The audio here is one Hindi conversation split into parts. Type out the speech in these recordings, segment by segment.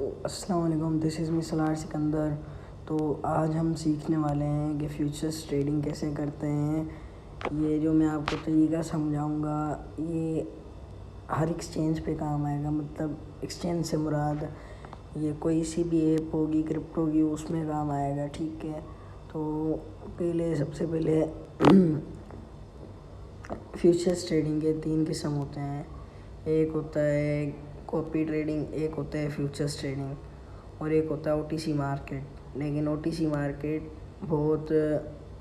अस्सलाम वालेकुम, this is me Salaar Sikandar. तो आज हम सीखने वाले हैं कि फ्यूचर्स ट्रेडिंग कैसे करते हैं। ये जो मैं आपको तरीका समझाऊंगा ये हर एक्सचेंज पे काम आएगा। मतलब एक्सचेंज से मुराद ये कोई सी भी ऐप होगी क्रिप्टो की, उसमें काम आएगा। ठीक है, तो सबसे पहले फ्यूचर्स ट्रेडिंग के 3 किस्म होते हैं। एक होता है कॉपी ट्रेडिंग, एक होता है फ्यूचर्स ट्रेडिंग और एक होता है ओटीसी मार्केट। लेकिन ओटीसी मार्केट बहुत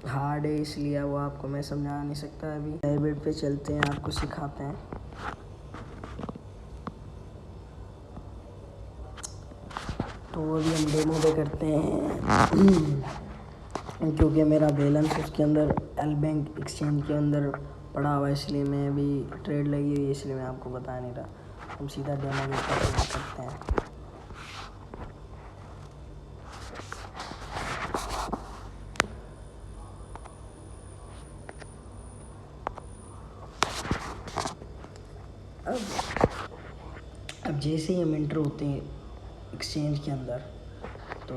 हार्ड है, इसलिए वो आपको मैं समझा नहीं सकता। अभी लाइव पे चलते हैं, आपको सिखाते हैं। तो अभी हम डेमो पे करते हैं क्योंकि मेरा बैलेंस उसके अंदर एल बैंक एक्सचेंज के अंदर पड़ा हुआ है, इसलिए मैं अभी ट्रेड लगी हुई है, इसलिए मैं आपको बता नहीं रहा। हम सीधा डेमो के ऊपर करते हैं। अब जैसे ही हम एंटर होते हैं एक्सचेंज के अंदर, तो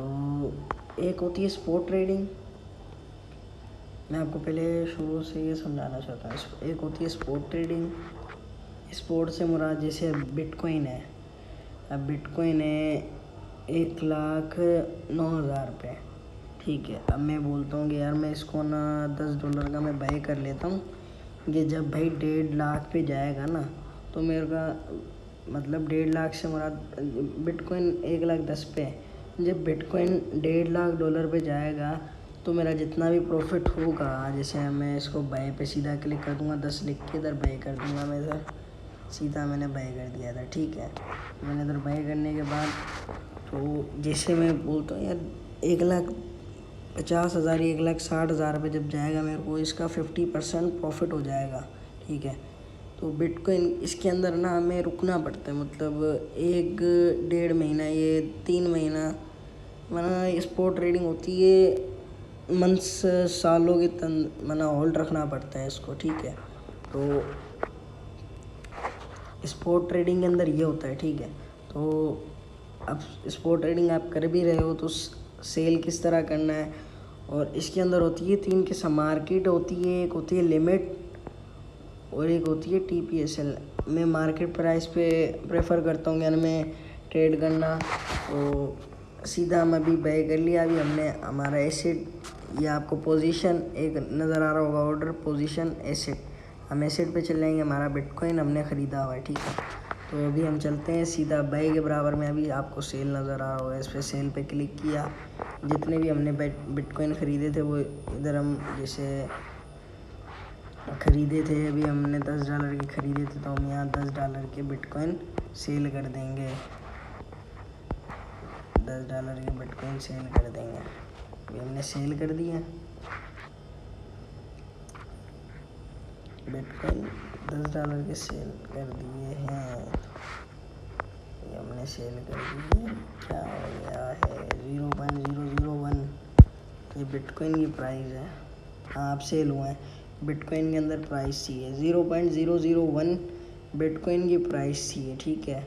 एक होती है स्पॉट ट्रेडिंग। मैं आपको पहले शुरू से ये समझाना चाहता हूँ। एक होती है स्पॉट ट्रेडिंग। स्पॉट से मुराद जैसे बिटकॉइन है। अब बिटकॉइन है 1,09,000 रुपये। ठीक है, अब मैं बोलता हूँ कि यार मैं इसको ना $10 का मैं बाई कर लेता हूँ। कि जब भाई 1.5 लाख पे जाएगा ना, तो मेरे का मतलब 1.5 लाख से मुराद बिटकॉइन 1,10,000 पे। जब बिटकॉइन $1.5 लाख पे जाएगा तो मेरा जितना भी प्रॉफिट होगा, जैसे मैं इसको बाई पे सीधा क्लिक कर दूँगा, 10 लिख के इधर बाई कर दूँगा। मैं इधर सीधा मैंने बाई कर दिया था। ठीक है, मैंने इधर बाई करने के बाद तो जैसे मैं बोलता हूँ यार 1,50,000 1,60,000 पे जब जाएगा मेरे को इसका 50% प्रॉफिट हो जाएगा। ठीक है, तो बिटकॉइन इसके अंदर ना हमें रुकना पड़ता है। मतलब 1-1.5 महीना, ये 3 महीना मना स्पॉट ट्रेडिंग होती है। मंथ्स सालों के मना होल्ड रखना पड़ता है इसको। ठीक है, तो स्पॉट ट्रेडिंग के अंदर ये होता है। ठीक है, तो अब स्पॉट ट्रेडिंग आप कर भी रहे हो तो सेल किस तरह करना है। और इसके अंदर होती है 3 किस्म। मार्केट होती है, एक होती है लिमिट और एक होती है TPSL। मैं मार्केट प्राइस पे प्रेफर करता हूँ यानी मैं ट्रेड करना। तो सीधा हम अभी बाय कर लिया। अभी हमने हमारा एसेट, ये आपको पोजीशन एक नज़र आ रहा होगा, ऑर्डर पोजीशन एसेट। हम एसेट पे चल जाएंगे। हमारा बिटकॉइन हमने ख़रीदा हुआ है। ठीक है, तो अभी हम चलते हैं सीधा बाई के बराबर में। अभी आपको सेल नज़र आ रहा होगा, इस पर सेल पे क्लिक किया। जितने भी हमने बिटकॉइन ख़रीदे थे वो इधर हम जैसे ख़रीदे थे, अभी हमने $10 के ख़रीदे थे, तो हम यहाँ $10 के बिटकॉइन सेल कर देंगे। $10 के बिटकॉइन सेल कर देंगे। अभी हमने सेल कर दिया बिटकॉइन, $10 के सेल कर दिए हैं। ये हमने सेल कर दिए। क्या हो गया है 0.001। ये बिटकॉइन की प्राइस है। हाँ, आप सेल हुए हैं। बिटकॉइन के अंदर प्राइस चाहिए 0.001 बिटकॉइन की प्राइस चाहिए। ठीक है,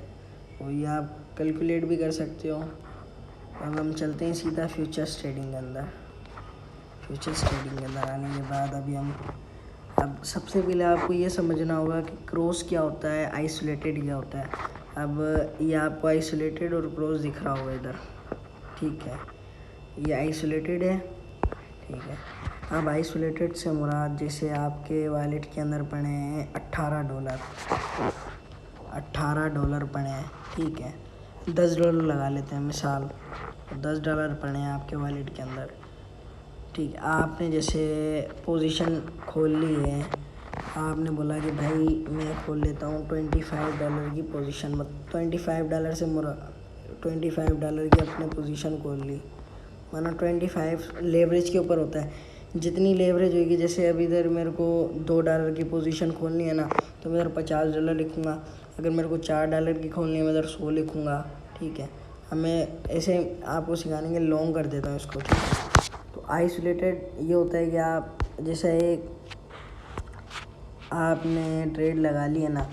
तो ये आप कैलकुलेट भी कर सकते हो। अब हम चलते हैं सीधा फ्यूचर्स ट्रेडिंग के अंदर। फ्यूचर्स ट्रेडिंग के अंदर आने के बाद अब सबसे पहले आपको ये समझना होगा कि क्रॉस क्या होता है, आइसोलेटेड क्या होता है। अब ये आपको आइसोलेटेड और क्रॉस दिख रहा होगा इधर। ठीक है, ये आइसोलेटेड है। ठीक है, अब आइसोलेटेड से मुराद जैसे आपके वॉलेट के अंदर पड़े हैं $18 पड़े हैं। ठीक है, $10 लगा लेते हैं मिसाल, $10 पड़े हैं आपके वॉलेट के अंदर। ठीक है, आपने जैसे पोजीशन खोल ली है। आपने बोला कि भाई मैं खोल लेता हूँ $25 की पोजीशन। मत $25 से $25 की अपने पोजीशन खोल ली। माना 25 लेवरेज के ऊपर होता है। जितनी लेवरेज होगी, जैसे अभी इधर मेरे को $2 की पोजीशन खोलनी है ना, तो मैं इधर $50 लिखूँगा। अगर मेरे को $4 की खोलनी है, मैं इधर 100 लिखूँगा। ठीक है, हमें ऐसे आपको सिखाने के लॉन्ग कर देता हूँ इसको। ठीक है, तो आइसोलेटेड ये होता है कि आप जैसे एक आपने ट्रेड लगा लिया ना,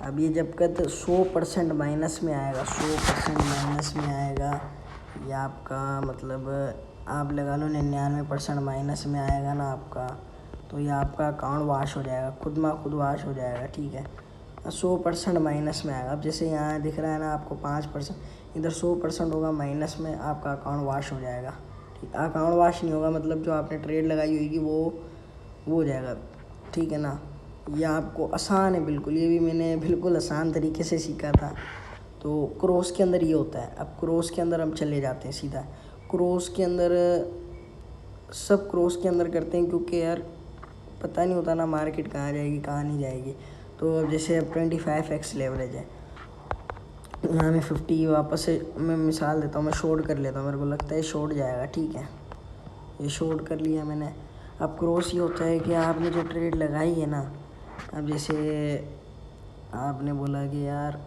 अब ये जब तक 100% माइनस में आएगा, 100% माइनस में आएगा, जाएगा। ये आपका मतलब आप लगा लो 99% माइनस में आएगा ना आपका, तो ये आपका अकाउंट वॉश हो जाएगा, खुद वॉश हो जाएगा, ठीक है। 100% माइनस में आएगा। अब जैसे यहाँ दिख रहा है ना आपको 5%, इधर 100% होगा माइनस में, आपका अकाउंट वॉश हो जाएगा, ठीक। अकाउंट वॉश नहीं होगा मतलब जो आपने ट्रेड लगाई होगी वो हो जाएगा, ठीक है ना। ये आपको आसान है बिल्कुल, ये भी मैंने बिल्कुल आसान तरीके से सीखा था। तो क्रॉस के अंदर ये होता है। अब क्रॉस के अंदर हम चले जाते हैं सीधा। क्रॉस के अंदर सब क्रॉस के अंदर करते हैं क्योंकि यार पता नहीं होता ना मार्केट कहाँ जाएगी कहाँ नहीं जाएगी। तो अब जैसे अब 25x लेवरेज है, यहाँ मैं 50 वापस से मैं मिसाल देता हूँ, मैं शॉर्ट कर लेता हूँ, मेरे को लगता है शॉर्ट जाएगा, ठीक है। ये शॉर्ट कर लिया मैंने। अब क्रॉस ये होता है कि आपने जो ट्रेड लगाई है ना, अब जैसे आपने बोला कि यार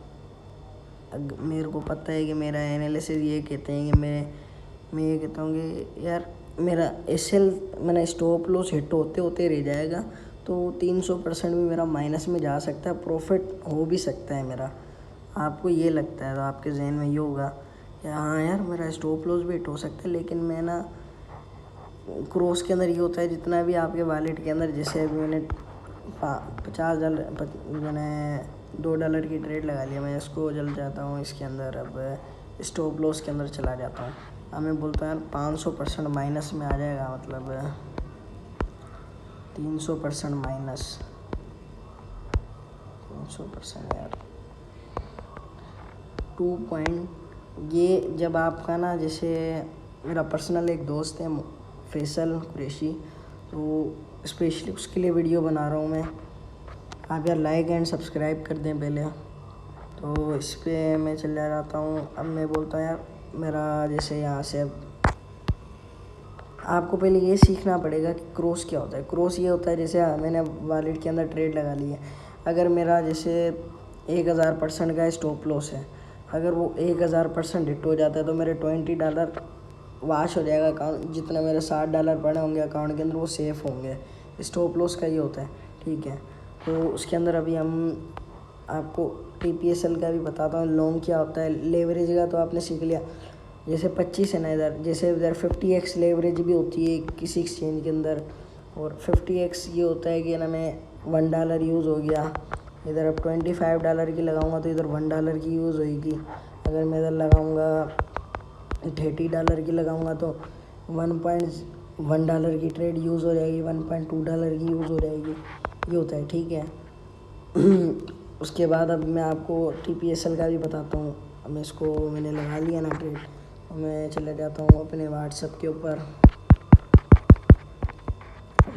मेरे को पता है कि मेरा एनालिसिस ये कहते हैं कि मैं ये कहता हूँ कि यार मेरा एसएल मैंने स्टॉप लॉस हिट होते होते रह जाएगा, तो 300% भी मेरा माइनस में जा सकता है, प्रॉफिट हो भी सकता है मेरा। आपको ये लगता है तो आपके जहन में ये होगा कि हाँ यार मेरा स्टॉप लॉस भी हिट हो सकता है, लेकिन मैं ना क्रॉस के अंदर ये होता है जितना भी आपके वॉलेट के अंदर, जैसे अभी मैंने $50 मैंने $2 की ट्रेड लगा लिया, मैं इसको चल जाता हूँ इसके अंदर, अब स्टॉप लॉस के अंदर चला जाता हूँ। अब मैं बोलता हूँ यार 500% माइनस में आ जाएगा, मतलब 300% माइनस, 300% यार 2 ये जब आपका ना, जैसे मेरा पर्सनल एक दोस्त है फैसल कुरैशी, तो स्पेशली उसके लिए वीडियो बना रहा हूँ मैं। आप यार लाइक एंड सब्सक्राइब कर दें पहले। तो इस पर मैं चला जाता हूँ। अब मैं बोलता हूँ यार मेरा जैसे यहाँ से, अब आपको पहले ये सीखना पड़ेगा कि क्रॉस क्या होता है। क्रॉस ये होता है जैसे मैंने वॉलेट के अंदर ट्रेड लगा ली है, अगर मेरा जैसे 1000% का स्टॉप लॉस है, अगर वो 1000% हिट हो जाता है तो मेरे $20 वॉश हो जाएगा अकाउंट, जितना मेरे $60 पड़े होंगे अकाउंट के अंदर वो सेफ़ होंगे। स्टॉप लॉस का ये होता है, ठीक है। तो उसके अंदर अभी हम आपको TPSL का भी बताता हूँ, लॉन्ग क्या होता है। लेवरेज का तो आपने सीख लिया, जैसे 25 है ना इधर, जैसे इधर 50x लेवरेज भी होती है किसी एक्सचेंज के अंदर, और 50x ये होता है कि ना मैं $1 यूज़ हो गया, इधर अब $25 की लगाऊंगा तो इधर $1 की यूज़ होगी। अगर मैं इधर लगाऊंगा $30 की लगाऊंगा तो $1.1 की ट्रेड यूज़ हो जाएगी, $1.2 की यूज़ हो जाएगी, ये होता है, ठीक है। उसके बाद अब मैं आपको TPSL का भी बताता हूँ। अब मैं इसको मैंने लगा लिया ना ट्रेड, मैं चला जाता हूँ अपने व्हाट्सएप के ऊपर,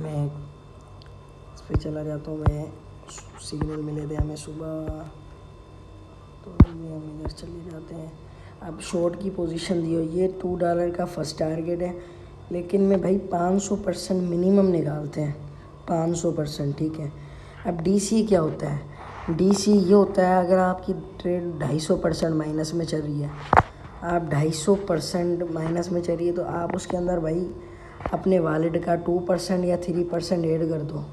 मैं इस पर चला जाता हूँ, मैं सिग्नल मिले थे हमें सुबह, तो ये हम इधर चले जाते हैं। अब शॉर्ट की पोजीशन दी हो, ये $2 का फर्स्ट टारगेट है, लेकिन मैं भाई 500% मिनिमम निकालते हैं, 500%, ठीक है। अब DC क्या होता है, DC ये होता है अगर आपकी ट्रेड 250% माइनस में चल रही है, आप 250% माइनस में चल रही है, तो आप उसके अंदर भाई अपने वॉलेट का 2% या 3% ऐड कर दो।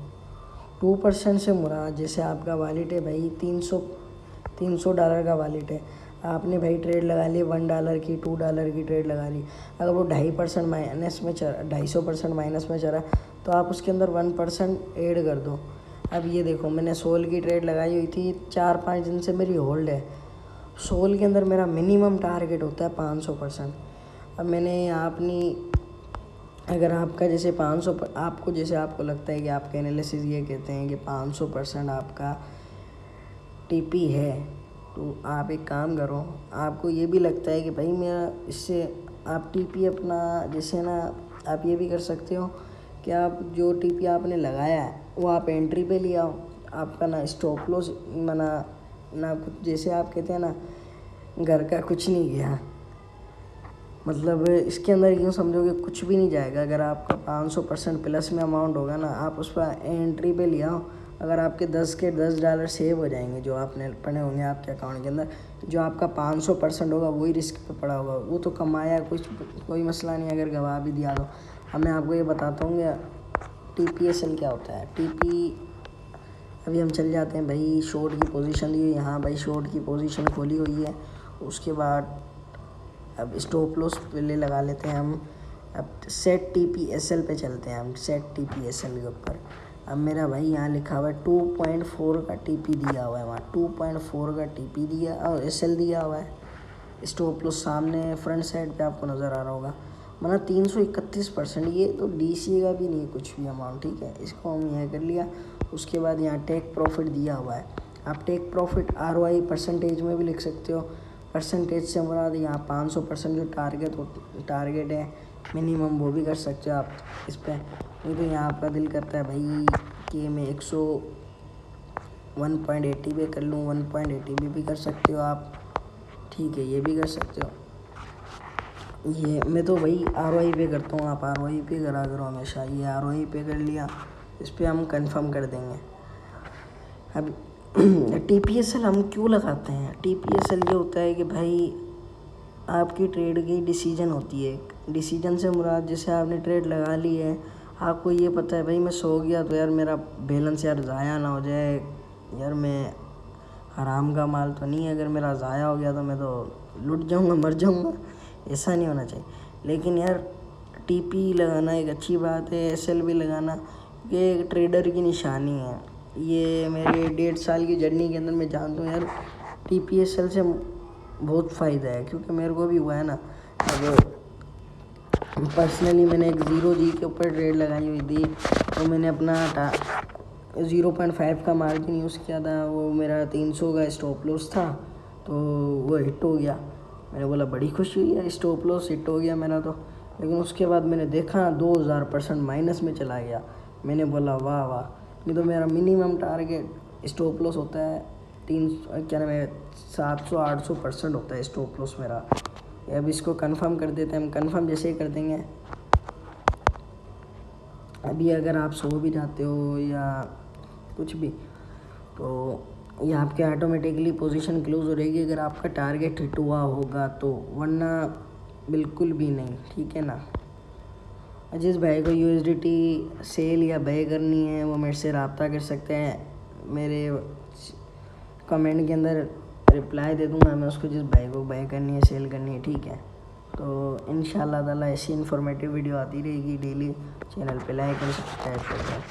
2% से मुराद जैसे आपका वॉलेट है भाई $300 का वॉलेट है, आपने भाई ट्रेड लगा ली $1 की, $2 की ट्रेड लगा ली, अगर वो 2.5% माइनस में चल 250% माइनस में चला तो आप उसके अंदर 1% ऐड कर दो। अब ये देखो मैंने सोल की ट्रेड लगाई हुई थी, 4-5 दिन से मेरी होल्ड है। सोल के अंदर मेरा मिनिमम टारगेट होता है 500%। अब मैंने अपनी, अगर आपका जैसे 500 आपको जैसे आपको लगता है कि आपके एनालिसिस ये कहते हैं कि 500% आपका TP है, तो आप एक काम करो, आपको ये भी लगता है कि भाई मेरा इससे आप TP अपना जैसे ना, आप ये भी कर सकते हो कि आप जो TP आपने लगाया है वो आप एंट्री पे ले आओ, आपका ना स्टॉप लॉस मना ना कुछ, जैसे आप कहते हैं ना घर का कुछ नहीं गया, मतलब इसके अंदर यूँ समझो कि कुछ भी नहीं जाएगा। अगर आपका 500% प्लस में अमाउंट होगा ना, आप उस पर एंट्री पे ले आओ, अगर आपके 10 के $10 सेव हो जाएंगे जो आपने पड़े होंगे आपके अकाउंट के अंदर, जो आपका 500% होगा वही रिस्क पे पड़ा होगा, वो तो कमाया कुछ, कोई मसला नहीं अगर गवा भी दिया तो। अब मैं आपको ये बताता हूँ कि TPSL क्या होता है। TP अभी हम चल जाते हैं भाई, शॉर्ट की पोजीशन दी हुई यहाँ भाई, शॉर्ट की पोजीशन खोली हुई है। उसके बाद अब स्टॉप लॉस पहले लगा लेते हैं हम। अब सेट TPSL पे चलते हैं हम, सेट TPSL के ऊपर। अब मेरा भाई यहाँ लिखा हुआ है 2.4 का TP दिया हुआ है, वहाँ 2.4 का TP दिया और SL दिया हुआ है। स्टॉप लॉस सामने फ्रंट साइड पे आपको नज़र आ रहा होगा, मतलब 331%। ये तो DC का भी नहीं है कुछ भी अमाउंट, ठीक है। इसको हम यह कर लिया। उसके बाद यहाँ टेक प्रॉफिट दिया हुआ है। आप टेक प्रॉफिट ROI परसेंटेज में भी लिख सकते हो। परसेंटेज से मुराद यहाँ 500% जो टारगेट है मिनिमम, वो भी कर सकते हो आप इस पर। नहीं तो यहाँ आपका दिल करता है भाई कि मैं 180 पे कर लूँ, 180 पे भी कर सकते हो आप, ठीक है, ये भी कर सकते हो। ये मैं तो भाई ROI पे करता हूँ, आप ROI पे करा करो हमेशा। ये ROI पे कर लिया, इस पर हम कंफर्म कर देंगे। अब TPSL हम क्यों लगाते हैं? TPSL ये होता है कि भाई आपकी ट्रेड की डिसीजन होती है। डिसीजन से मुराद जैसे आपने ट्रेड लगा ली है, आपको ये पता है भाई मैं सो गया तो यार मेरा बैलेंस यार ज़ाया ना हो जाए, यार मैं हराम का माल तो नहीं है, अगर मेरा ज़ाया हो गया तो मैं तो लुट जाऊंगा, मर जाऊंगा। ऐसा नहीं होना चाहिए। लेकिन यार TP लगाना एक अच्छी बात है, SL भी लगाना, ये एक ट्रेडर की निशानी है। ये मेरे 1.5 साल की जर्नी के अंदर मैं जानता हूँ यार TPSL से बहुत फ़ायदा है, क्योंकि मेरे को भी हुआ है ना। अब पर्सनली मैंने एक 0G के ऊपर ट्रेड लगाई हुई थी, तो मैंने अपना 0.5 का मार्जिन यूज़ किया था। वो मेरा 300 का स्टॉप लॉस था, तो वो हिट हो गया। मैंने बोला बड़ी खुशी हुई है, स्टॉप लॉस हिट हो गया मेरा तो। लेकिन उसके बाद मैंने देखा 2000% माइनस में चला गया। मैंने बोला वाह वाह, नहीं तो मेरा मिनिमम टारगेट स्टॉप लॉस होता है 700-800% होता है स्टॉप लॉस मेरा। अब इसको कंफर्म कर देते हैं हम। कंफर्म जैसे ही कर देंगे, अभी अगर आप सो भी जाते हो या कुछ भी, तो ये आपके ऑटोमेटिकली पोजीशन क्लोज हो रहेगी अगर आपका टारगेट हिट हुआ होगा तो, वरना बिल्कुल भी नहीं, ठीक है ना। जिस भाई को USDT सेल या बाय करनी है वो मेरे से रब्ता कर सकते हैं। मेरे कमेंट के अंदर रिप्लाई दे दूँगा मैं उसको, जिस भाई को बाय करनी है, सेल करनी है, ठीक है। तो इंशाल्लाह ताला ऐसी इन्फॉर्मेटिव वीडियो आती रहेगी डेली। चैनल पे लाइक और सब्सक्राइब करते हैं।